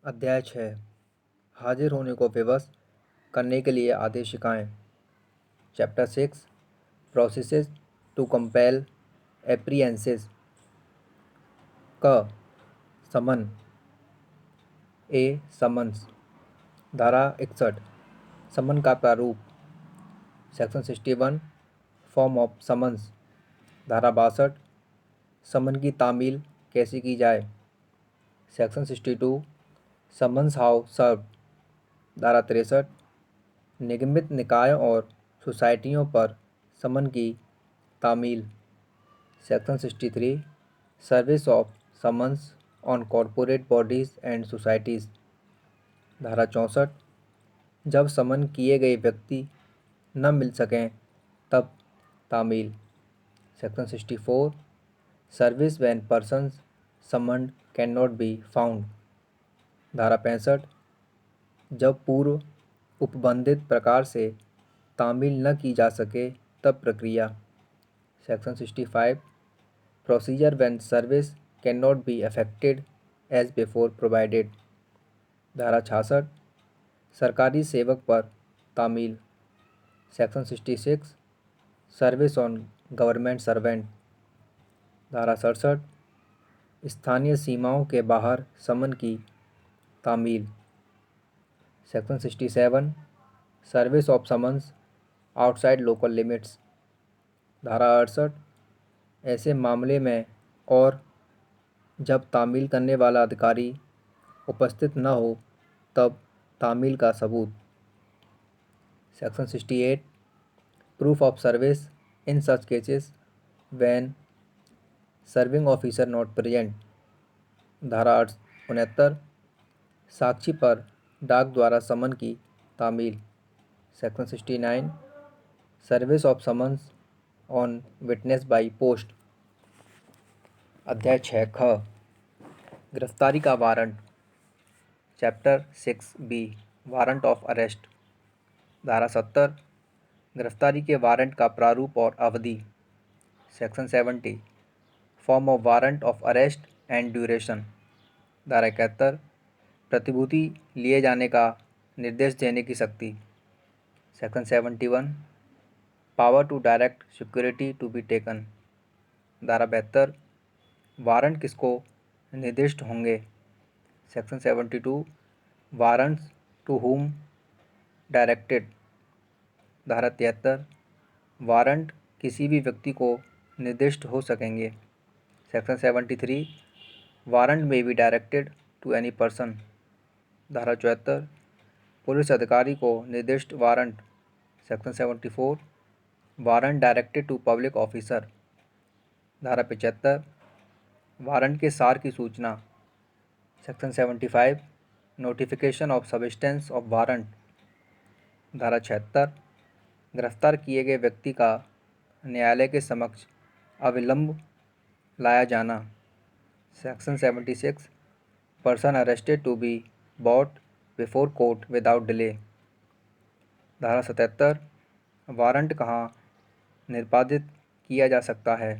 अध्याय 6 हाजिर होने को विवश करने के लिए आदेशिकाएँ। Chapter 6 processes to compel apprehensions. क समन। समन्स। धारा 61 समन का प्रारूप। Section 61 form of summons. धारा 62 समन की तामील कैसे की जाए। Section 62 summons how served. धारा 63 निगमित निकायों और सोसाइटियों पर समन की तामील। Section 63 service of summons on corporate bodies and societies. धारा 64 जब समन किए गए व्यक्ति न मिल सकें तब तामील। Section 64 service when persons summoned can not be found. धारा 65 जब पूर्व उपबंधित प्रकार से तामील न की जा सके तब प्रक्रिया। Section 65 procedure when service can not be affected as before provided. धारा 66 सरकारी सेवक पर तामील। Section 66 service on government servant. धारा 67 स्थानीय सीमाओं के बाहर समन की तामील। Section 67 service of summons outside local limits. धारा 68 ऐसे मामले में और जब तामील करने वाला अधिकारी उपस्थित न हो तब तामील का सबूत। Section 68 proof of service in such cases when serving officer not present. धारा 69 साक्षी पर डाक द्वारा समन की तामील। Section 69 service of summons on witness by post. अध्याय 6 ख गिरफ्तारी का warrant. Chapter 6 warrant of arrest. धारा 70 गिरफ्तारी के वारंट का प्रारूप और अवधि। Section 70 form of warrant of arrest and duration. धारा 71 प्रतिभूति लिए जाने का निर्देश देने की शक्ति। Section 71 power to direct security to be taken. धारा 72 वारंट किसको निर्दिष्ट होंगे। Section 72 warrants to whom directed. धारा 73 वारंट किसी भी व्यक्ति को निर्दिष्ट हो सकेंगे। Section 73 warrant may be directed to any person. धारा 74 पुलिस अधिकारी को निर्दिष्ट वारंट। Section 74 warrant directed to public officer. धारा 75 वारंट के सार की सूचना। Section 75 notification of substance of warrant. धारा 76 गिरफ्तार किए गए व्यक्ति का न्यायालय के समक्ष अविलंब लाया जाना। Section 76 person arrested to be brought before court without delay. धारा 77 वारंट कहाँ निष्पादित किया जा सकता है।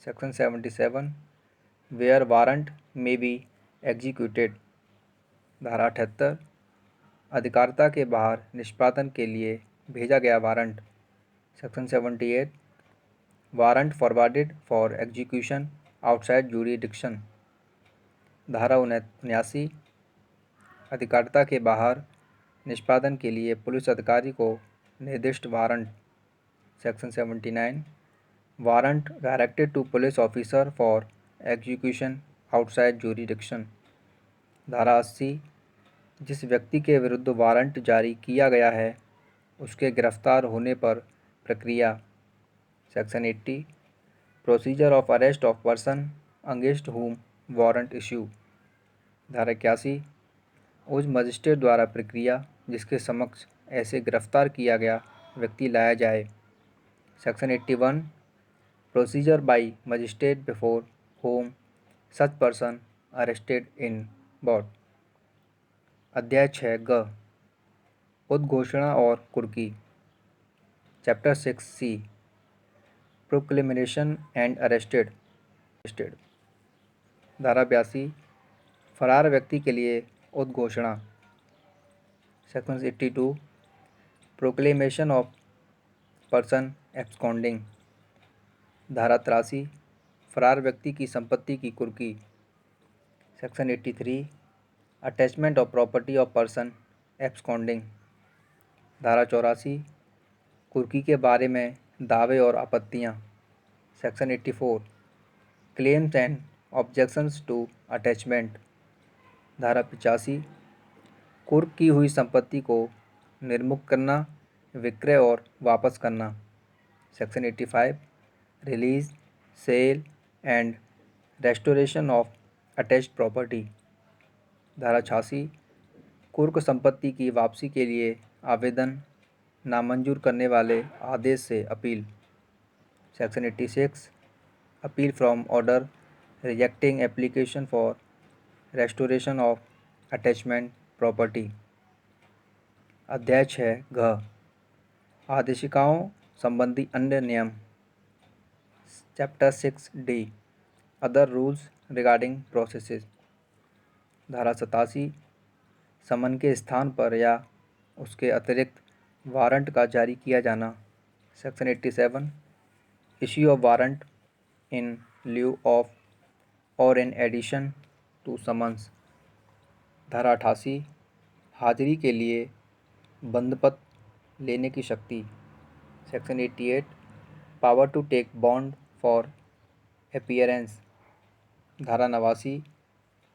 Section 77 where warrant may be executed. धारा 78 अधिकारिता के बाहर निष्पादन के लिए भेजा गया warrant. Section 78 warrant forwarded for execution outside jurisdiction. धारा 79 अधिकारिता के बाहर निष्पादन के लिए पुलिस अधिकारी को निर्दिष्ट वारंट। Section 79 warrant directed to police officer for execution outside jurisdiction. धारा 80 जिस व्यक्ति के विरुद्ध वारंट जारी किया गया है उसके गिरफ्तार होने पर प्रक्रिया। Section 80 procedure of arrest of person against हुम वारंट इश्यू। धारा 81 उस मजिस्ट्रेट द्वारा प्रक्रिया जिसके समक्ष ऐसे गिरफ्तार किया गया व्यक्ति लाया जाए। Section 81 procedure by magistrate before whom such person arrested in brought. अध्याय 6 ग उद्घोषणा और कुर्की। Chapter 6 proclamation and arrested. धारा 82 फरार व्यक्ति के लिए उद्घोषणा। Section 82 proclamation of person absconding. धारा 83 फरार व्यक्ति की संपत्ति की कुर्की। Section 83 attachment of property of person absconding. धारा 84 कुर्की के बारे में दावे और आपत्तियाँ। Section 84 claims and objections to attachment. धारा 85 कुर्क की हुई संपत्ति को निर्मुक्त करना, विक्रय और वापस करना। Section 85 release, sale and restoration of attached property. धारा 86 कुर्क संपत्ति की वापसी के लिए आवेदन नामंजूर करने वाले आदेश से appeal. Section 86 appeal from order rejecting application for restoration of attachment property. अध्याय 6 घ आदेशिकाओं संबंधी अन्य नियम। Chapter 6 D other rules regarding processes. धारा 87 समन के स्थान पर या उसके अतिरिक्त वारंट का जारी किया जाना। Section 87 issue of warrant in lieu of और इन एडिशन टू समन्स। धारा 88 हाजिरी के लिए बंधपत्र लेने की शक्ति। Section 88 power to take bond for appearance. धारा 89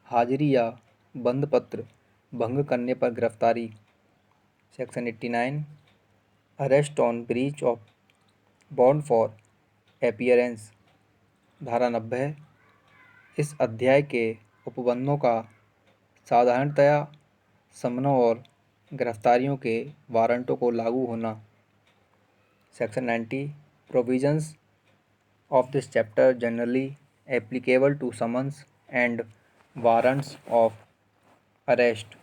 हाजिरी या बंधपत्र भंग करने पर गिरफ्तारी। Section 89 arrest on breach of bond for appearance. धारा 90 इस अध्याय के उपबंधों का साधारणतया समनों और गिरफ्तारियों के वारंटों को लागू होना। Section 90 provisions of this chapter generally applicable to summons and warrants of arrest.